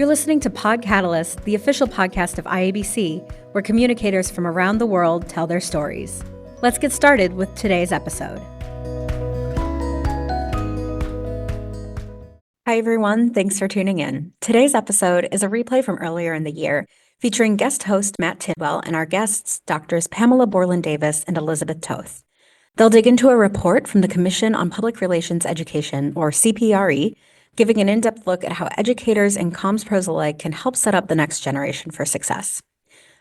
You're listening to Pod Catalyst, the official podcast of IABC, where communicators from around the world tell their stories. Let's get started with today's episode. Hi, everyone. Thanks for tuning in. Today's episode is a replay from earlier in the year, featuring guest host Matt Tidwell and our guests, Doctors Pamela Bourland-Davis and Elizabeth Toth. They'll dig into a report from the Commission on Public Relations Education, or CPRE, giving an in-depth look at how educators and comms pros alike can help set up the next generation for success.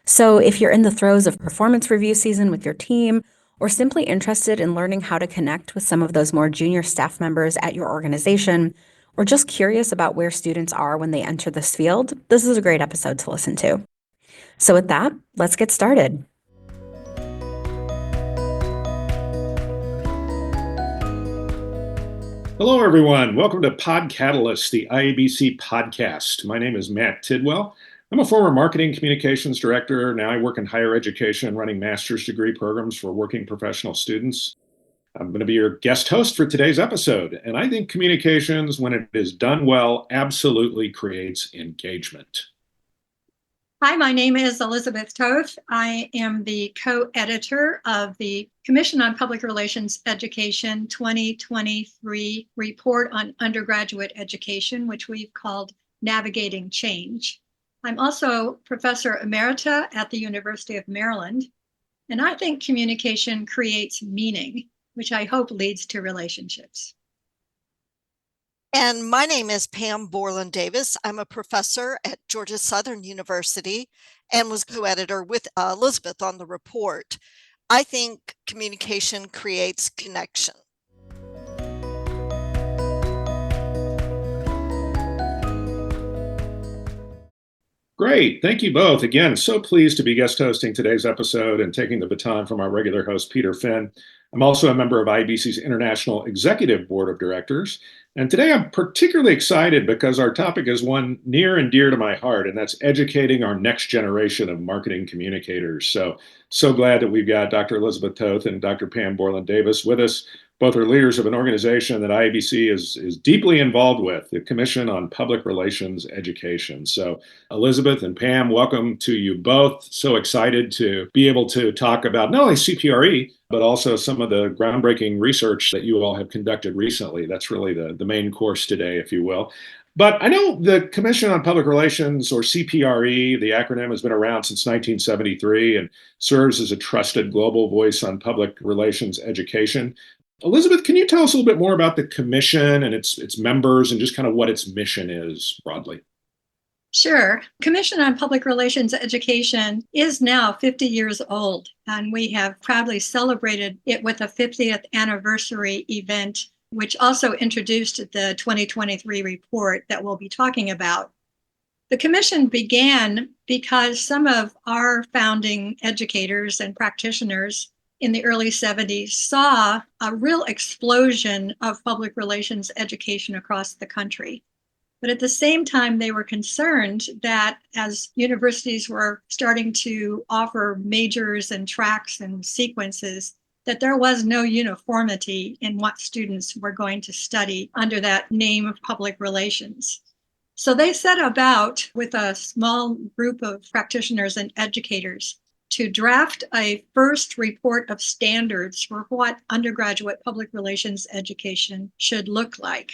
So if you're in the throes of performance review season with your team, or simply interested in learning how to connect with some of those more junior staff members at your organization, or just curious about where students are when they enter this field, this is a great episode to listen to. So with that, let's get started. Hello, everyone. Welcome to Pod Catalyst, the IABC podcast. My name is Matt Tidwell. I'm a former marketing communications director. Now I work in higher education, running master's degree programs for working professional students. I'm going to be your guest host for today's episode. And I think communications, when it is done well, absolutely creates engagement. Hi, my name is Elizabeth Toth. I am the co-editor of the Commission on Public Relations Education 2023 report on undergraduate education, which we've called Navigating Change. I'm also professor emerita at the University of Maryland, and I think communication creates meaning, which I hope leads to relationships. And my name is Pam Bourland-Davis. I'm a professor at Georgia Southern University and was co-editor with Elizabeth on the report. I think communication creates connection. Great. Thank you both. Again, so pleased to be guest hosting today's episode and taking the baton from our regular host, Peter Finn. I'm also a member of IABC's International Executive Board of Directors. And today I'm particularly excited because our topic is one near and dear to my heart, and that's educating our next generation of marketing communicators. So glad that we've got Dr. Elizabeth Toth and Dr. Pam Bourland-Davis with us. Both are leaders of an organization that IABC is deeply involved with, the Commission on Public Relations Education. So Elizabeth and Pam, welcome to you both. So excited to be able to talk about not only CPRE, but also some of the groundbreaking research that you all have conducted recently. That's really the main course today, if you will. But I know the Commission on Public Relations, or CPRE, the acronym, has been around since 1973 and serves as a trusted global voice on public relations education. Elizabeth, can you tell us a little bit more about the Commission and its members and just kind of what its mission is broadly? Sure. Commission on Public Relations Education is now 50 years old, and we have proudly celebrated it with a 50th anniversary event, which also introduced the 2023 report that we'll be talking about. The Commission began because some of our founding educators and practitioners in the early 70s saw a real explosion of public relations education across the country. But at the same time, they were concerned that as universities were starting to offer majors and tracks and sequences, that there was no uniformity in what students were going to study under that name of public relations. So they set about with a small group of practitioners and educators to draft a first report of standards for what undergraduate public relations education should look like.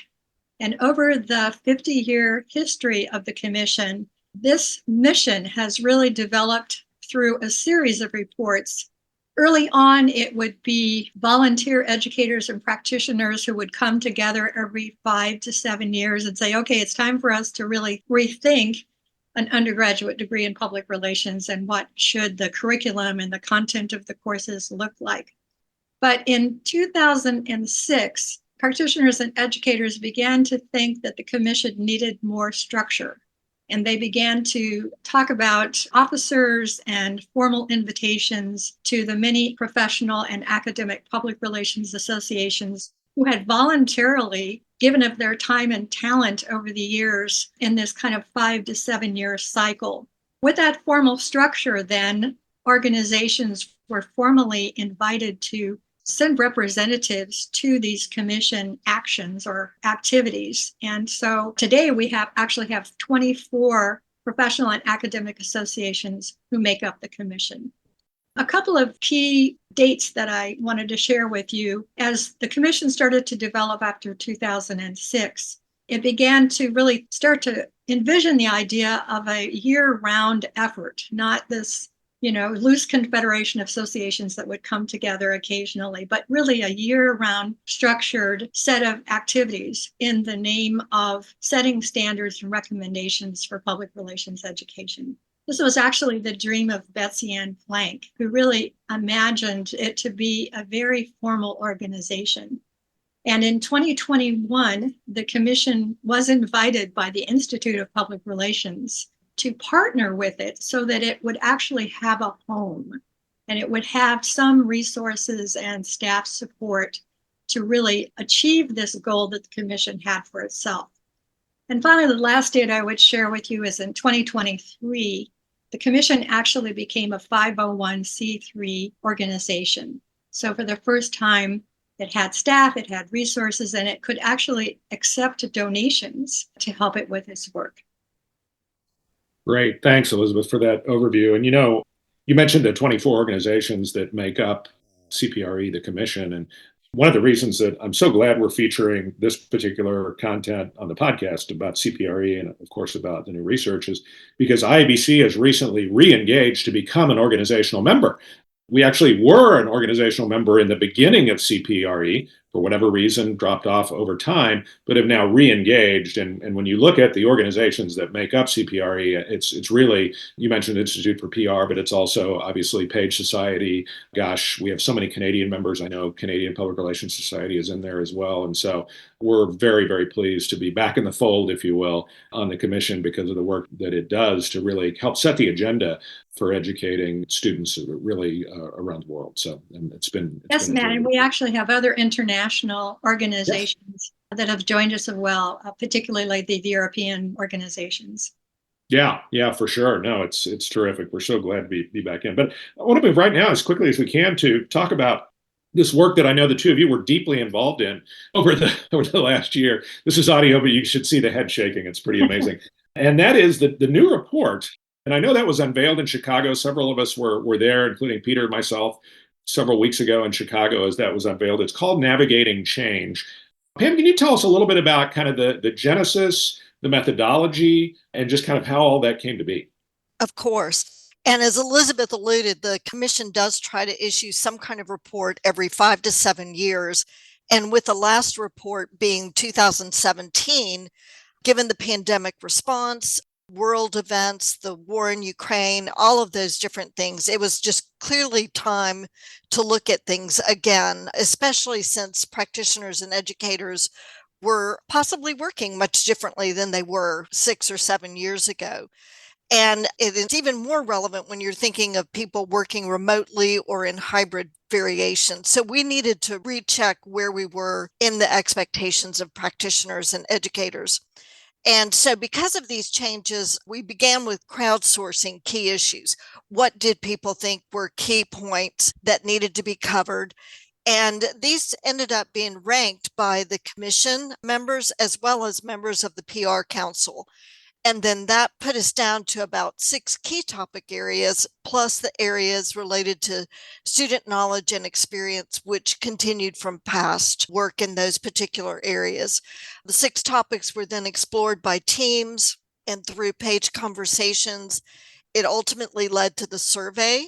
And over the 50-year history of the Commission, this mission has really developed through a series of reports. Early on, it would be volunteer educators and practitioners who would come together every 5 to 7 years and say, okay, it's time for us to really rethink an undergraduate degree in public relations and what should the curriculum and the content of the courses look like. But in 2006, practitioners and educators began to think that the Commission needed more structure. And they began to talk about officers and formal invitations to the many professional and academic public relations associations who had voluntarily given up their time and talent over the years in this kind of 5 to 7 year cycle. With that formal structure, then, organizations were formally invited to send representatives to these commission actions or activities. And so today we actually have 24 professional and academic associations who make up the commission. A couple of key dates that I wanted to share with you. As the commission started to develop after 2006, it began to really start to envision the idea of a year-round effort, not this loose confederation of associations that would come together occasionally, but really a year-round structured set of activities in the name of setting standards and recommendations for public relations education. This was actually the dream of Betsy Ann Plank, who really imagined it to be a very formal organization. And in 2021, the commission was invited by the Institute of Public Relations to partner with it so that it would actually have a home and it would have some resources and staff support to really achieve this goal that the commission had for itself. And finally, the last date I would share with you is in 2023, the commission actually became a 501c3 organization. So for the first time, it had staff, it had resources, and it could actually accept donations to help it with its work. Great. Thanks, Elizabeth, for that overview. And you mentioned the 24 organizations that make up CPRE, the commission. And one of the reasons that I'm so glad we're featuring this particular content on the podcast about CPRE and, of course, about the new research is because IABC has recently re-engaged to become an organizational member. We actually were an organizational member in the beginning of CPRE, for whatever reason, dropped off over time, but have now re-engaged. And when you look at the organizations that make up CPRE, it's really, you mentioned Institute for PR, but it's also obviously Page Society. Gosh, we have so many Canadian members. I know Canadian Public Relations Society is in there as well. And so we're very, very pleased to be back in the fold, if you will, on the commission because of the work that it does to really help set the agenda for educating students really around the world. So and it's been yes, Matt, and we actually have other international organizations that have joined us as well, particularly the European organizations. Yeah, for sure. No, it's terrific. We're so glad to be back in. But I want to move right now as quickly as we can to talk about this work that I know the two of you were deeply involved in over the last year. This is audio, but you should see the head shaking. It's pretty amazing. And that is the new report. And I know that was unveiled in Chicago. Several of us were there, including Peter and myself, several weeks ago in Chicago as that was unveiled. It's called Navigating Change. Pam, can you tell us a little bit about kind of the genesis, the methodology, and just kind of how all that came to be? Of course. And as Elizabeth alluded, the commission does try to issue some kind of report every 5 to 7 years. And with the last report being 2017, given the pandemic response, world events, the war in Ukraine, all of those different things, it was just clearly time to look at things again, especially since practitioners and educators were possibly working much differently than they were 6 or 7 years ago. And it is even more relevant when you're thinking of people working remotely or in hybrid variations. So we needed to recheck where we were in the expectations of practitioners and educators. And so because of these changes, we began with crowdsourcing key issues. What did people think were key points that needed to be covered? And these ended up being ranked by the commission members as well as members of the PR Council. And then that put us down to about 6 key topic areas, plus the areas related to student knowledge and experience, which continued from past work in those particular areas. The 6 topics were then explored by teams and through page conversations. It ultimately led to the survey,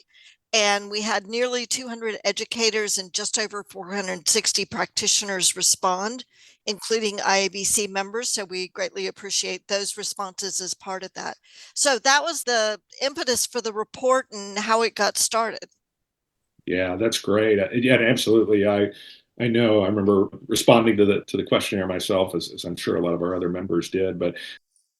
and we had nearly 200 educators and just over 460 practitioners respond, including IABC members. So we greatly appreciate those responses as part of that. So that was the impetus for the report and how it got started. Yeah, that's great. Yeah, absolutely. I know. I remember responding to the questionnaire myself, as I'm sure a lot of our other members did. But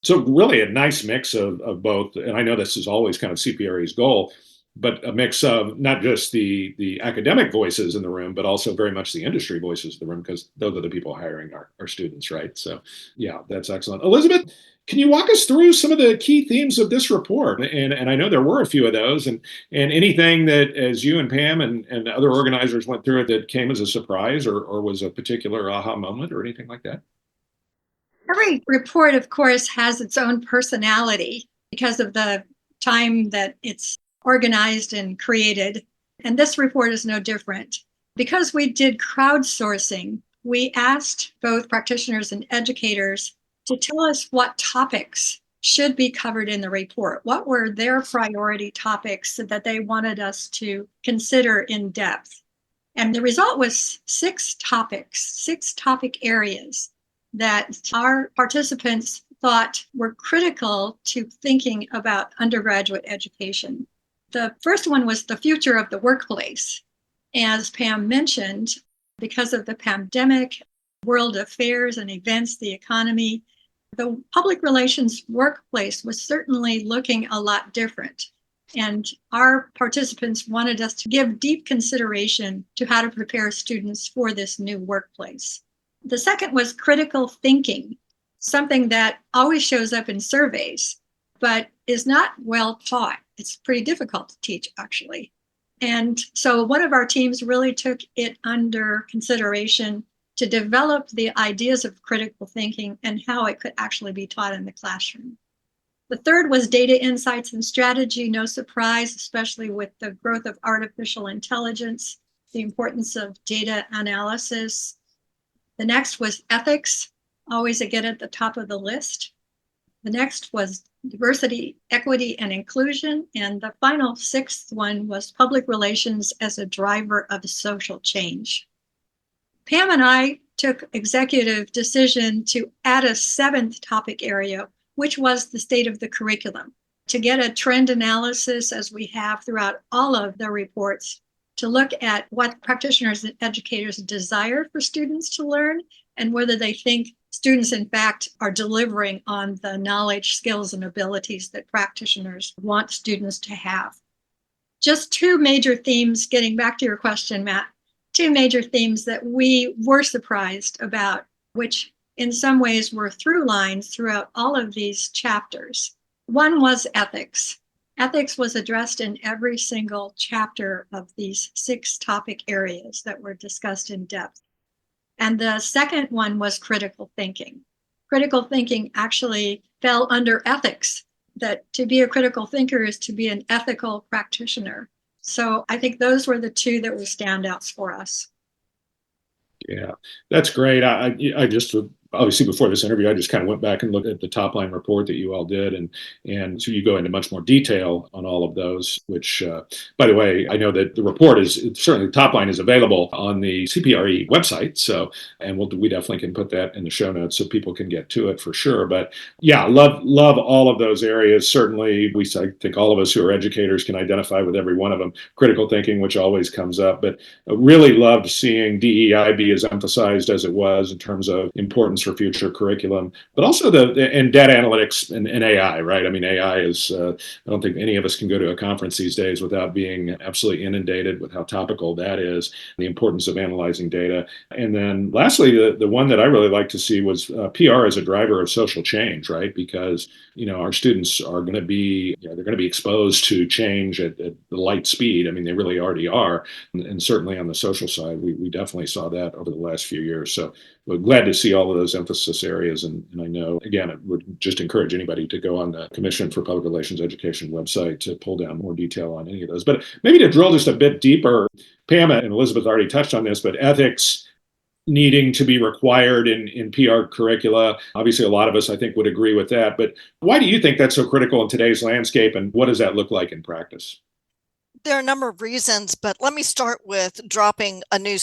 so really a nice mix of both. And I know this is always kind of CPRE's goal, but a mix of not just the academic voices in the room, but also very much the industry voices in the room, because those are the people hiring our students, right? So yeah, that's excellent. Elizabeth, can you walk us through some of the key themes of this report? And I know there were a few of those, and anything that, as you and Pam and other organizers went through it, that came as a surprise or was a particular aha moment or anything like that? Every report, of course, has its own personality because of the time that it's organized and created. And this report is no different. Because we did crowdsourcing, we asked both practitioners and educators to tell us what topics should be covered in the report. What were their priority topics that they wanted us to consider in depth? And the result was 6 topics, 6 topic areas that our participants thought were critical to thinking about undergraduate education. The first one was the future of the workplace. As Pam mentioned, because of the pandemic, world affairs and events, the economy, the public relations workplace was certainly looking a lot different. And our participants wanted us to give deep consideration to how to prepare students for this new workplace. The second was critical thinking, something that always shows up in surveys, but is not well taught. It's pretty difficult to teach, actually. And so one of our teams really took it under consideration to develop the ideas of critical thinking and how it could actually be taught in the classroom. The third was data insights and strategy. No surprise, especially with the growth of artificial intelligence, the importance of data analysis. The next was ethics, always again at the top of the list. The next was diversity, equity, and inclusion. And the final 6th one was public relations as a driver of social change. Pam and I took executive decision to add a 7th topic area, which was the state of the curriculum, to get a trend analysis, as we have throughout all of the reports, to look at what practitioners and educators desire for students to learn and whether they think students, in fact, are delivering on the knowledge, skills, and abilities that practitioners want students to have. Just 2 major themes, getting back to your question, Matt, 2 major themes that we were surprised about, which in some ways were through lines throughout all of these chapters. One was ethics. Ethics was addressed in every single chapter of these 6 topic areas that were discussed in depth. And the second one was critical thinking. Critical thinking actually fell under ethics, that to be a critical thinker is to be an ethical practitioner. So I think those were the 2 that were standouts for us. Yeah, that's great. I just obviously before this interview, I just kind of went back and looked at the top line report that you all did, and so you go into much more detail on all of those. Which, by the way, I know that the report is certainly the top line is available on the CPRE website. So, and we definitely can put that in the show notes so people can get to it for sure. But yeah, love all of those areas. Certainly, I think all of us who are educators can identify with every one of them. Critical thinking, which always comes up, but I really loved seeing DEI be as emphasized as it was in terms of importance for future curriculum, but also and data analytics and AI, right? I mean, AI is, I don't think any of us can go to a conference these days without being absolutely inundated with how topical that is, the importance of analyzing data. And then lastly, the one that I really like to see was PR as a driver of social change, right? Because, our students are going to be, they're going to be exposed to change at the light speed. I mean, they really already are. And certainly on the social side, we definitely saw that over the last few years. So we're glad to see all of those emphasis areas. And I know, again, it would just encourage anybody to go on the Commission for Public Relations Education website to pull down more detail on any of those. But maybe to drill just a bit deeper, Pam and Elizabeth already touched on this, but ethics needing to be required in PR curricula. Obviously, a lot of us, I think, would agree with that. But why do you think that's so critical in today's landscape, and what does that look like in practice? There are a number of reasons, but let me start with dropping a new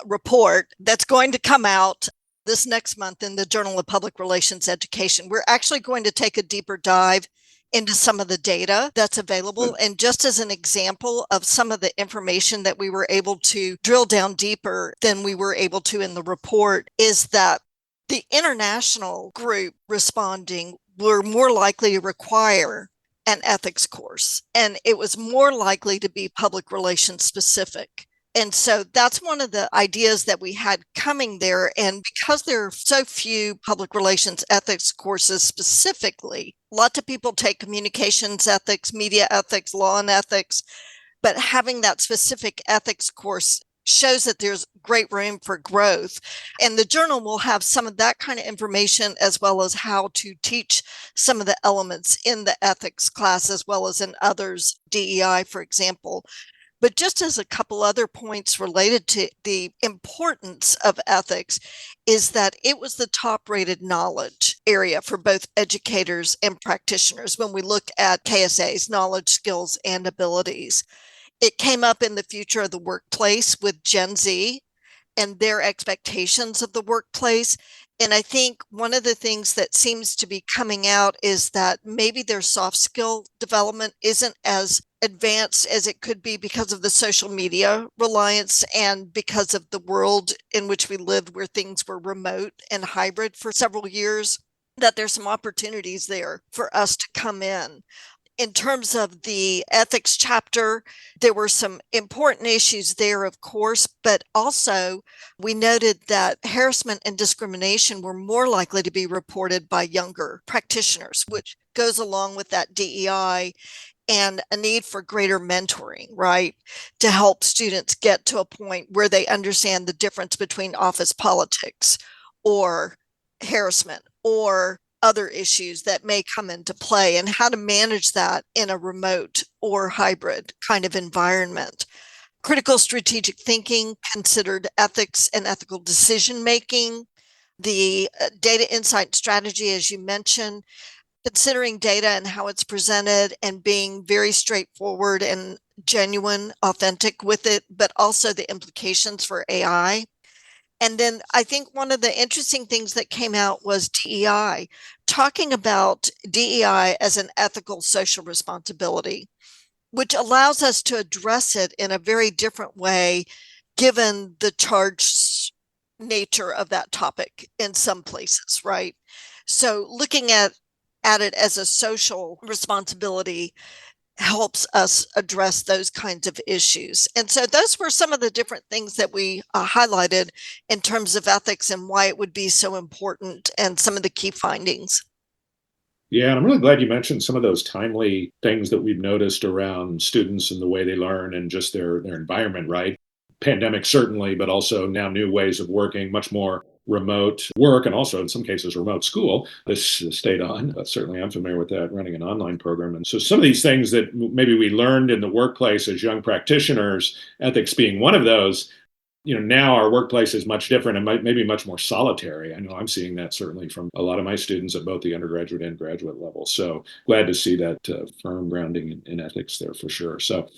report that's going to come out this next month in the Journal of Public Relations Education. We're actually going to take a deeper dive into some of the data that's available. And just as an example of some of the information that we were able to drill down deeper than we were able to in the report is that the international group responding were more likely to require an ethics course, and it was more likely to be public relations specific. And so that's one of the ideas that we had coming there. And because there are so few public relations ethics courses specifically, lots of people take communications ethics, media ethics, law and ethics, but having that specific ethics course shows that there's great room for growth. And the journal will have some of that kind of information, as well as how to teach some of the elements in the ethics class, as well as in others, DEI, for example. But just as a couple other points related to the importance of ethics is that it was the top rated knowledge area for both educators and practitioners when we look at KSA's knowledge, skills, and abilities. It came up in the future of the workplace with Gen Z and their expectations of the workplace. And I think one of the things that seems to be coming out is that maybe their soft skill development isn't as advanced as it could be because of the social media reliance and because of the world in which we lived, where things were remote and hybrid for several years, that there's some opportunities there for us to come in. In terms of the ethics chapter, there were some important issues there, of course, but also we noted that harassment and discrimination were more likely to be reported by younger practitioners, which goes along with that DEI and a need for greater mentoring, right, to help students get to a point where they understand the difference between office politics or harassment or other issues that may come into play and how to manage that in a remote or hybrid kind of environment. Critical strategic thinking considered ethics and ethical decision making. The data insight strategy, as you mentioned, considering data and how it's presented and being very straightforward and genuine, authentic with it, but also the implications for AI. And then I think one of the interesting things that came out was DEI, talking about DEI as an ethical social responsibility, which allows us to address it in a very different way, given the charged nature of that topic in some places, right? So looking at it as a social responsibility helps us address those kinds of issues. And so those were some of the different things that we highlighted in terms of ethics and why it would be so important and some of the key findings. Yeah, and I'm really glad you mentioned some of those timely things that we've noticed around students and the way they learn and just their environment, right? Pandemic certainly, but also now new ways of working, much more remote work, and also in some cases remote school. This stayed on, but certainly I'm familiar with that, running an online program. And so some of these things that maybe we learned in the workplace as young practitioners, ethics being one of those, now our workplace is much different and maybe much more solitary. I know I'm seeing that certainly from a lot of my students at both the undergraduate and graduate level. So glad to see that firm grounding in ethics there for sure. So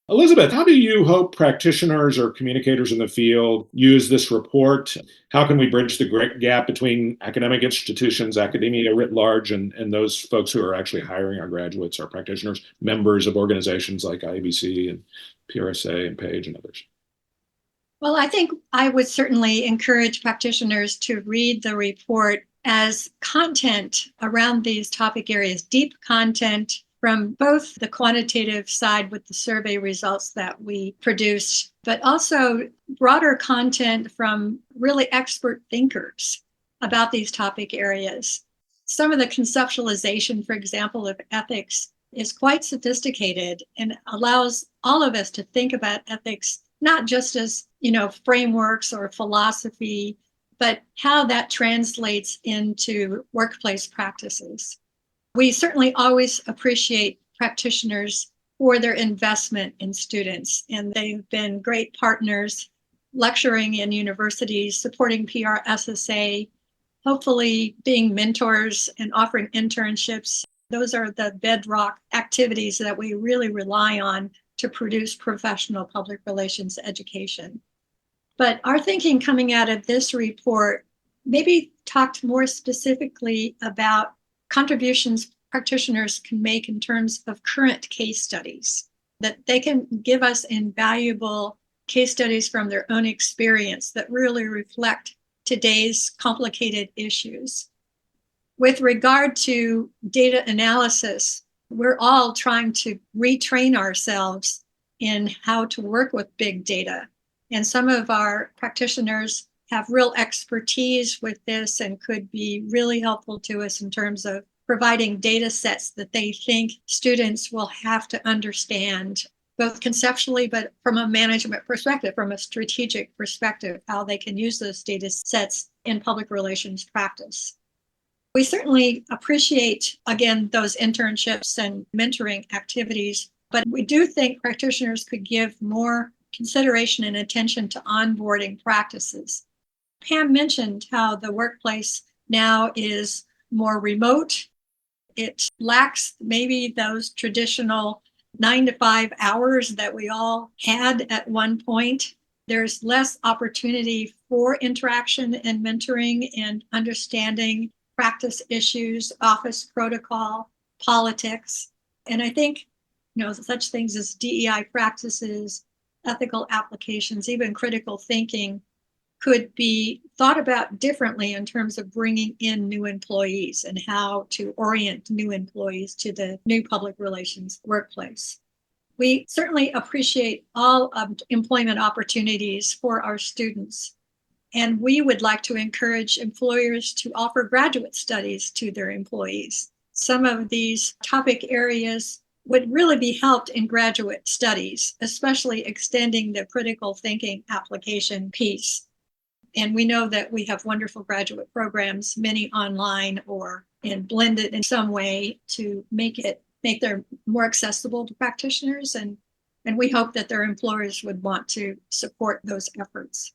Elizabeth, how do you hope practitioners or communicators in the field use this report? How can we bridge the great gap between academic institutions, academia writ large, and those folks who are actually hiring our graduates, our practitioners, members of organizations like IABC and PRSA and PAGE and others? Well, I think I would certainly encourage practitioners to read the report as content around these topic areas, deep content from both the quantitative side with the survey results that we produced, but also broader content from really expert thinkers about these topic areas. Some of the conceptualization, for example, of ethics is quite sophisticated and allows all of us to think about ethics not just as, frameworks or philosophy, but how that translates into workplace practices. We certainly always appreciate practitioners for their investment in students, and they've been great partners lecturing in universities, supporting PRSSA, hopefully being mentors and offering internships. Those are the bedrock activities that we really rely on to produce professional public relations education. But our thinking coming out of this report maybe talked more specifically about contributions practitioners can make in terms of current case studies, that they can give us invaluable case studies from their own experience that really reflect today's complicated issues. With regard to data analysis, We're all trying to retrain ourselves in how to work with big data. And some of our practitioners have real expertise with this and could be really helpful to us in terms of providing data sets that they think students will have to understand, both conceptually, but from a management perspective, from a strategic perspective, how they can use those data sets in public relations practice. We certainly appreciate, again, those internships and mentoring activities, but we do think practitioners could give more consideration and attention to onboarding practices. Pam mentioned how the workplace now is more remote. It lacks maybe those traditional 9 to 5 hours that we all had at one point. There's less opportunity for interaction and mentoring and understanding practice issues, office protocol, politics. And I think, such things as DEI practices, ethical applications, even critical thinking could be thought about differently in terms of bringing in new employees and how to orient new employees to the new public relations workplace. We certainly appreciate all employment opportunities for our students, and we would like to encourage employers to offer graduate studies to their employees. Some of these topic areas would really be helped in graduate studies, especially extending the critical thinking application piece. And we know that we have wonderful graduate programs, many online or blended in some way to make them more accessible to practitioners. And we hope that their employers would want to support those efforts.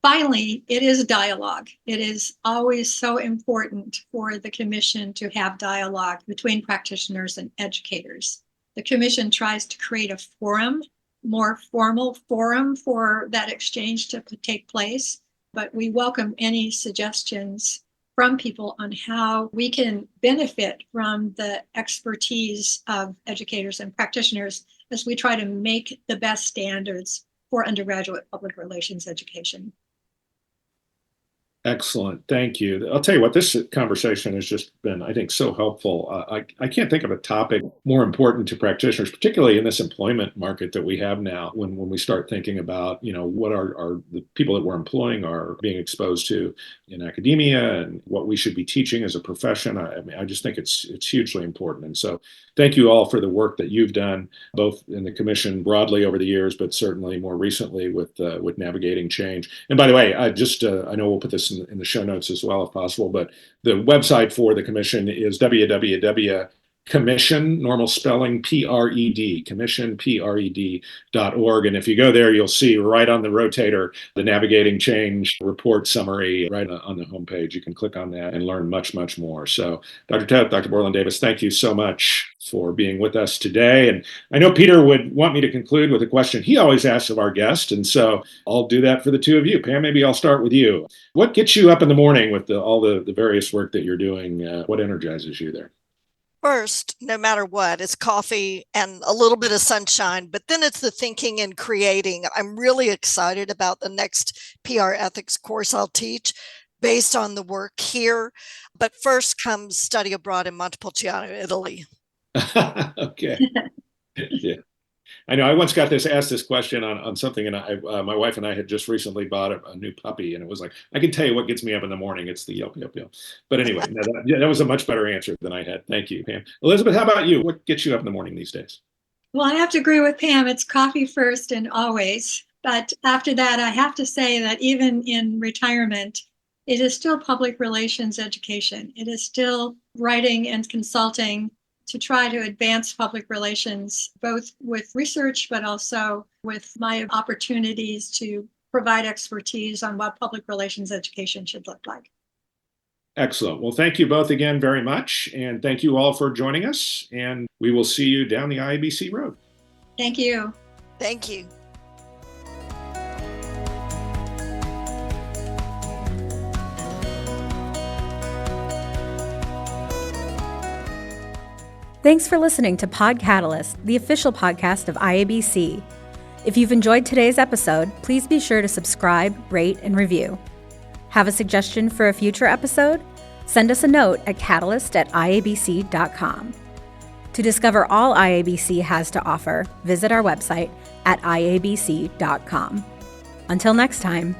Finally, it is dialogue. It is always so important for the Commission to have dialogue between practitioners and educators. The Commission tries to create a forum, more formal forum for that exchange to take place, but we welcome any suggestions from people on how we can benefit from the expertise of educators and practitioners as we try to make the best standards for undergraduate public relations education. Excellent. Thank you. I'll tell you what, this conversation has just been, I think, so helpful. I can't think of a topic more important to practitioners, particularly in this employment market that we have now, when we start thinking about, what are the people that we're employing are being exposed to in academia and what we should be teaching as a profession. I just think it's hugely important. And so thank you all for the work that you've done, both in the Commission broadly over the years, but certainly more recently with navigating change. And by the way, I know we'll put this in the show notes as well if possible, but the website for the Commission is www.commission, normal spelling, PRED, commissionpred.org. And if you go there, you'll see right on the rotator the Navigating Change report summary right on the homepage. You can click on that and learn much, much more. So Dr. Toth, Dr. Bourland-Davis, thank you so much for being with us today. And I know Peter would want me to conclude with a question he always asks of our guest. And so I'll do that for the two of you. Pam, maybe I'll start with you. What gets you up in the morning with all the various work that you're doing? What energizes you there? First, no matter what, it's coffee and a little bit of sunshine, but then it's the thinking and creating. I'm really excited about the next PR ethics course I'll teach based on the work here. But first comes study abroad in Montepulciano, Italy. Okay. Yeah. I know I once got asked this question on something, and my wife and I had just recently bought a new puppy, and it was like, I can tell you what gets me up in the morning. It's the yelp, yelp, yelp. But anyway, that was a much better answer than I had. Thank you, Pam. Elizabeth, how about you? What gets you up in the morning these days? Well, I have to agree with Pam. It's coffee first and always. But after that, I have to say that even in retirement, it is still public relations education. It is still writing and consulting to try to advance public relations, both with research, but also with my opportunities to provide expertise on what public relations education should look like. Excellent. Well, thank you both again very much. And thank you all for joining us. And we will see you down the IABC road. Thank you. Thank you. Thanks for listening to Pod Catalyst, the official podcast of IABC. If you've enjoyed today's episode, please be sure to subscribe, rate, and review. Have a suggestion for a future episode? Send us a note at catalyst@iabc.com. To To discover all IABC has to offer, visit our website at iabc.com. Until next time.